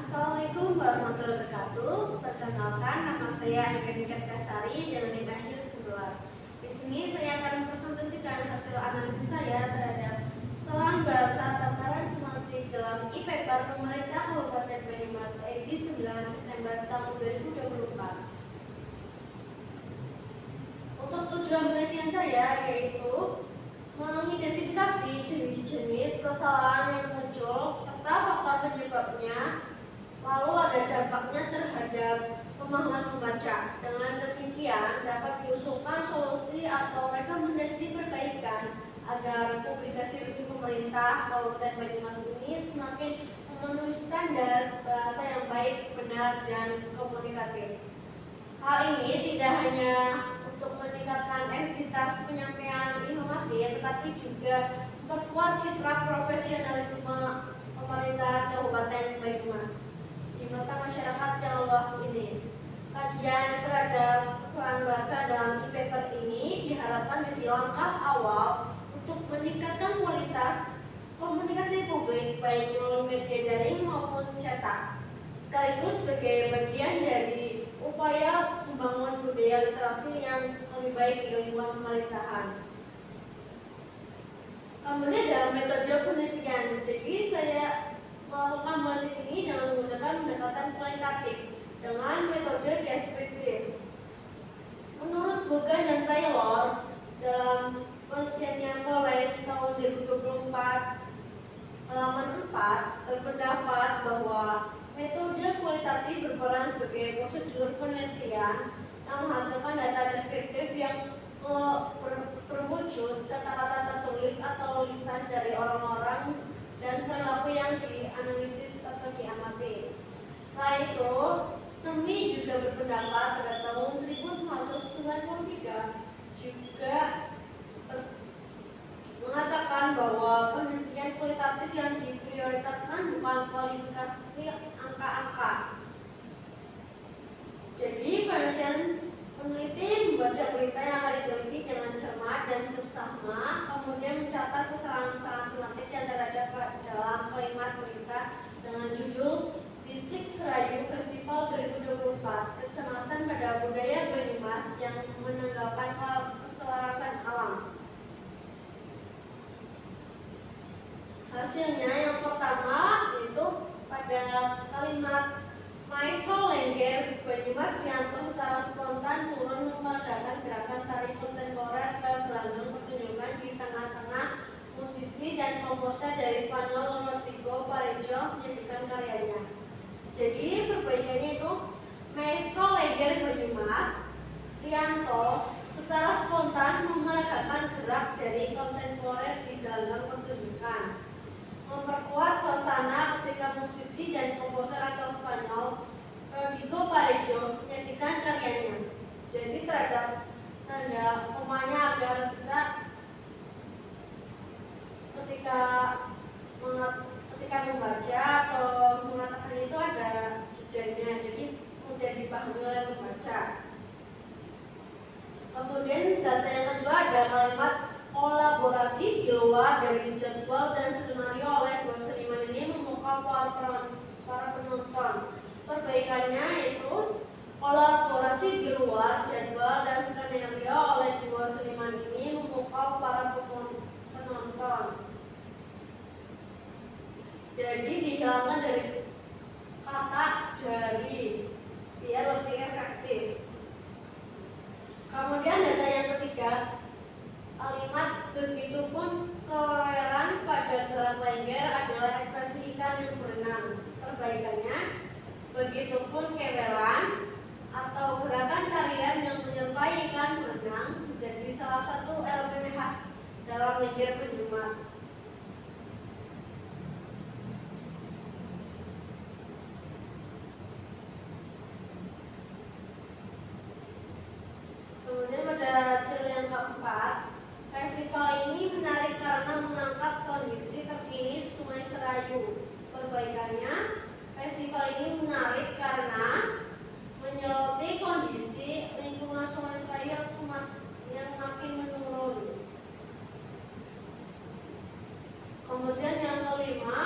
Assalamualaikum warahmatullahi wabarakatuh. Perkenalkan, nama saya Anggreni Kasari dengan nilai akhir 11. Di sini saya akan mempresentasikan hasil analisis saya terhadap selang bahasa tataran semantik dalam e-paper pemerintah Kabupaten Banyumas edisi 9 September tahun 2024. Untuk tujuan penelitian saya yaitu mengidentifikasi jenis-jenis kesalahan yang muncul serta faktor penyebabnya, lalu ada dampaknya terhadap pemahaman pembaca. Dengan demikian dapat diusulkan solusi atau rekomendasi perbaikan agar publikasi resmi pemerintah Kabupaten Banyumas ini semakin memenuhi standar bahasa yang baik, benar, dan komunikatif. Hal ini tidak hanya untuk meningkatkan entitas penyampaian informasi, tetapi juga memperkuat citra profesionalisme pemerintah Kabupaten Banyumas di mata masyarakat yang luas ini. Kajian terhadap kesalahan bahasa dalam e-paper ini diharapkan menjadi langkah awal untuk meningkatkan kualitas komunikasi publik baik melalui media daring maupun cetak, sekaligus sebagai bagian dari upaya membangun budaya literasi yang lebih baik di lingkungan pemerintahan. Kemudian dalam metode penelitian, jadi saya melakukan penelitian ini dengan menggunakan pendekatan kualitatif dengan metode deskriptif. Menurut Bogan dan Taylor dalam penelitiannya Kolen tahun 2024 halaman 4 berpendapat bahwa metode kualitatif berperan sebagai prosedur penelitian yang menghasilkan data deskriptif yang berwujud kata-kata tertulis atau lisan dari orang-orang dan perilaku yang dianalisis atau diamati. Selain itu, Semi juga berpendapat pada tahun 1993 juga mengatakan bahwa penelitian kualitatif yang diprioritaskan bukan kualifikasi angka-angka. Jadi peneliti membaca berita yang akan diteliti dengan cermat dan seksama, kemudian mencatat kesalahan-kesalahan semantik yang terdapat dalam kalimat berita dengan judul Bisik Serayu Festival 2024, Kecemasan pada Budaya Banyumas yang Menanggalkan Keselarasan Alam. Hasilnya yang pertama yaitu pada kalimat Maestro Lengger, Banyumas Rianto secara spontan turun memperagakan gerakan tari kontemporer ke gelanggang pertunjukan di tengah-tengah musisi dan komposer dari Spanyol Rodrigo Parejo menyanyikan karyanya. Jadi perbaikannya itu Maestro Lengger Banyumas Rianto secara spontan memeragakan gerak dari kontemporer di gelanggang pertunjukan, memperkuat suasana ketika musisi dan komposer asal Spanyol Rodrigo Parejo menyajikan karyanya. Jadi terhadap tanda komanya agar bisa ketika membaca atau mengatakan itu ada jedanya, jadi mudah dipahami oleh pembaca. Kemudian data yang kedua ada kalimat kolaborasi di luar dari jadwal dan skenario oleh dua seniman ini memukau para penonton. Perbaikannya yaitu kolaborasi di luar jadwal dan skenario oleh dua seniman ini memukau para penonton. Jadi dihilangkan dari kata dari biar lebih efektif. Kemudian data yang ketiga, kalimat begitupun keweran pada gerak Lengger adalah ekspresi ikan yang berenang. Perbaikannya, begitupun keweran atau gerakan tarian yang menyerupai ikan berenang menjadi salah satu elemen khas dalam Lengger Banyumas. Kemudian pada hasil yang keempat, festival ini menarik karena mengangkat kondisi terkini Sungai Serayu. Perbaikannya, festival ini menarik karena menyoroti kondisi lingkungan Sungai Serayu yang makin menurun. Kemudian yang kelima,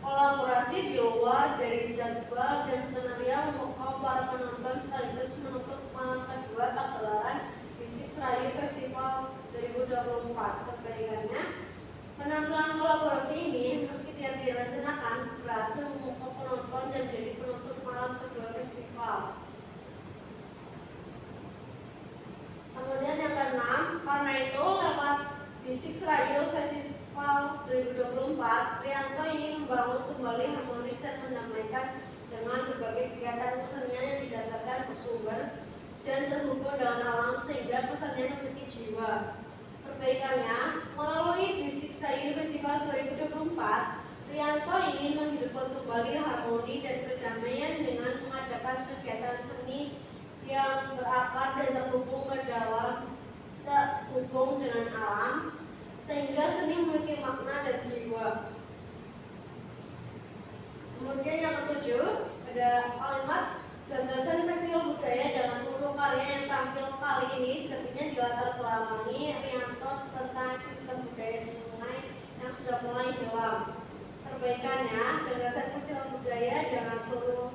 kolaborasi di luar dari jadwal dan skenario memukau para penonton sekaligus menutup malam kedua pagelaran Bisik Serayu Festival 2024. Kebalikannya, penampilan kolaborasi ini meski tidak direncanakan berhasil memukau penonton dan jadi penutup malam kedua festival. Kemudian yang keenam, karena itu lewat Bisik Serayu Festival 2024, Rianto ingin membangun kembali harmonis dan mendamaikan dengan berbagai kegiatan kesenian yang didasarkan bersumber dan terhubung dengan alam sehingga kesenian memiliki jiwa. Perbaikannya, melalui Bisik Serayu Festival 2024, Rianto ingin menghidupkan kembali harmoni dan kedamaian dengan mengadakan kegiatan seni yang berakar dan terhubung dengan alam, sehingga seni memiliki makna dan jiwa. Kemudian yang ketujuh, ada kalimat gagasan festival budaya dengan seluruh karya yang tampil kali ini sepertinya dilatar belakangi Rianto tentang ekosistem budaya sungai yang sudah mulai hilang. Perbaikannya, gagasan festival budaya dengan seluruh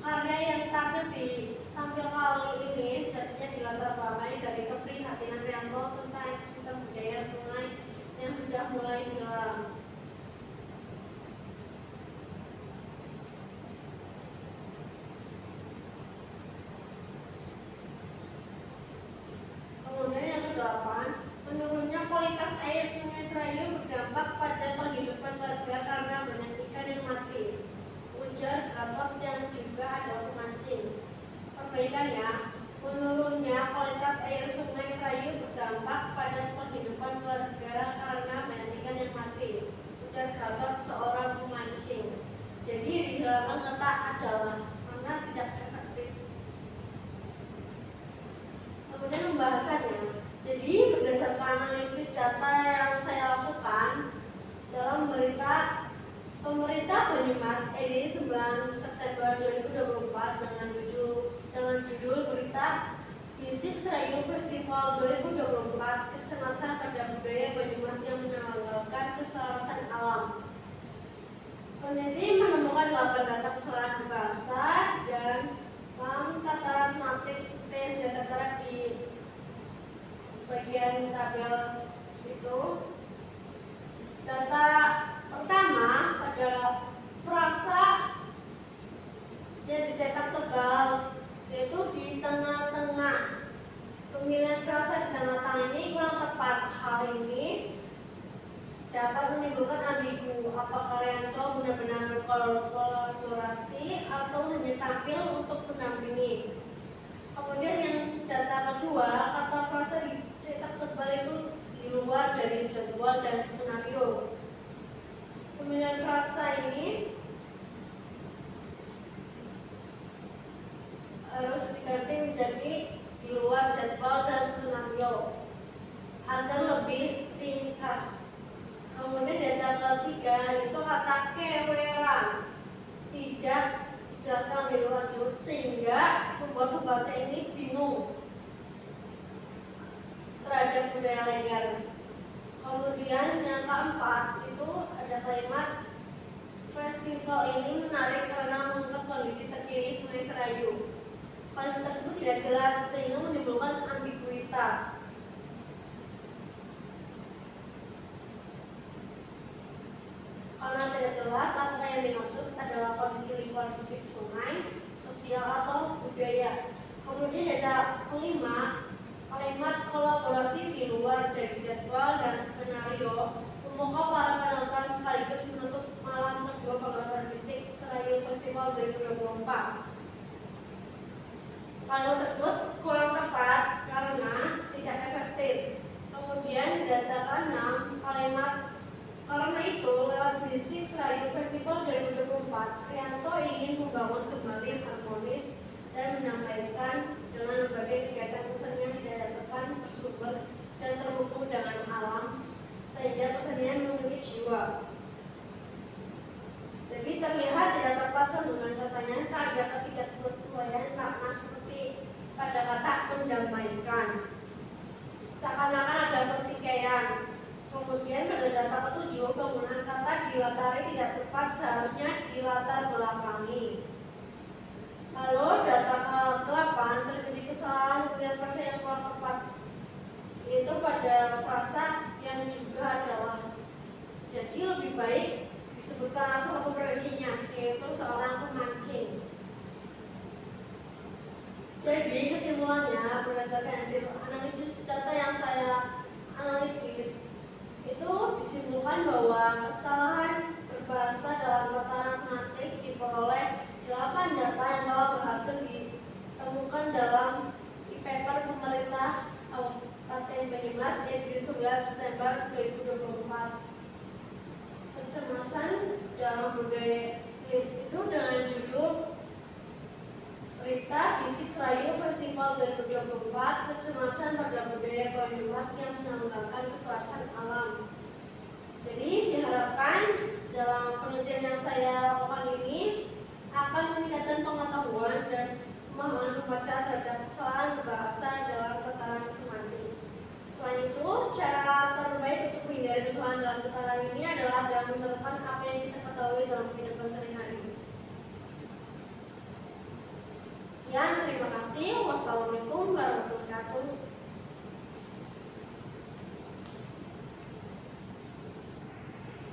karya yang tampil kali ini sejatinya dilatar belakangi dari keprihatinan Rianto tentang ekosistem budaya sungai yang sudah mulai hilang. Kemudian yang kedelapan, menurunnya kualitas air Sungai Serayu berdampak pada penghidupan warga karena banyak ikan yang mati, ujar Gatot yang juga adalah pemancing. Perbaikannya, menurunnya kualitas air Sungai Serayu berdampak pada penghidupan warga karena banyak ikan yang mati, ujar Gatot seorang pemancing. Jadi dihilangkan kata adalah karena tidak efektif. Kemudian pembahasannya. Jadi berdasarkan analisis data yang saya lakukan dalam berita Pemerintah Banyumas edisi 9 September 2024 dengan judul berita Bisik Serayu Festival 2024 Kecemasan pada Budaya Banyumas yang menanggalkan keselarasan alam. Peneliti menemukan 8 data kesalahan bahasa dan tataran semantik seperti yang sudah tertera di bagian tabel itu. Data pertama pada frasa yang dicetak tebal, yaitu di tengah-tengah. Pemilihan frasa di tengah-tengah ini kurang tepat. Hal ini dapat menimbulkan ambigu, apakah Rianto benar-benar berkolaborasi atau hanya tampil untuk mendampingi. Kemudian yang data kedua, kata frasa dicetak tebal itu di luar dari jadwal dan skenario. Pemilihan frasa ini harus diganti menjadi di luar jadwal dan skenario agar lebih ringkas. Kemudian data ketiga itu kata keweran tidak dijelaskan lebih lanjut sehingga membuat pembaca ini bingung terhadap budaya lengger. Kemudian yang keempat itu ada kalimat festival ini menarik karena mengungkap kondisi terkini Sungai Serayu. Kalimat tersebut tidak jelas sehingga menimbulkan ambiguitas. Karena tidak jelas apa yang dimaksud adalah kondisi lingkungan fisik sungai, sosial atau budaya. Kemudian data kelima, kalimat kolaborasi di luar dari jadwal dan skenario memukau para penonton sekaligus menutup malam kedua pagelaran Bisik Serayu Festival 2024. Kalimat tersebut kurang tepat karena tidak efektif. Kemudian data ke-6, kalimat karena itu, lewat Bisik Serayu Festival 2024, Rianto ingin membangun kembali harmonis dan menyampaikan dengan berbagai kegiatan kesenian didasarkan bersumber dan terhubung dengan alam, sehingga kesenian memiliki jiwa. Jadi terlihat tidak tepat kandungan katanya, ada ketidaksesuaian makna seperti pada kata mendamaikan. Seakan-akan ada pertikaian. Kemudian pada data ketujuh, penggunaan kata dilatari tidak tepat, seharusnya dilatar belakangi. Lalu data ke-8, terjadi kesalahan pemilihan frasa yang kurang tepat, yaitu pada frasa yang juga adalah. Jadi lebih baik disebutkan langsung komprehensifnya, yaitu seorang pemancing. Jadi kesimpulannya, berdasarkan hasil analisis data yang saya analisis, itu disimpulkan bahwa kesalahan berbahasa dalam tataran semantik diperoleh 8 data yang telah berhasil ditemukan dalam e-paper pemerintah Kabupaten Banyumas edisi 9 September 2024. Pencemasan dalam budaya itu dengan judul Berita Bisik Serayu Festival 2024, pencemasan pada budaya Banyumas yang menanggalkan keselarasan alam. Jadi diharapkan dalam penelitian yang saya lakukan ini akan meningkatkan pengetahuan dan pemahaman pembaca terhadap kesalahan bahasa dalam tataran semantik. Selain itu, cara terbaik untuk menghindari kesalahan dalam tataran ini adalah dengan menerapkan apa yang kita ketahui dalam kehidupan sehari-hari. Sekian, terima kasih. Wassalamualaikum warahmatullahi wabarakatuh.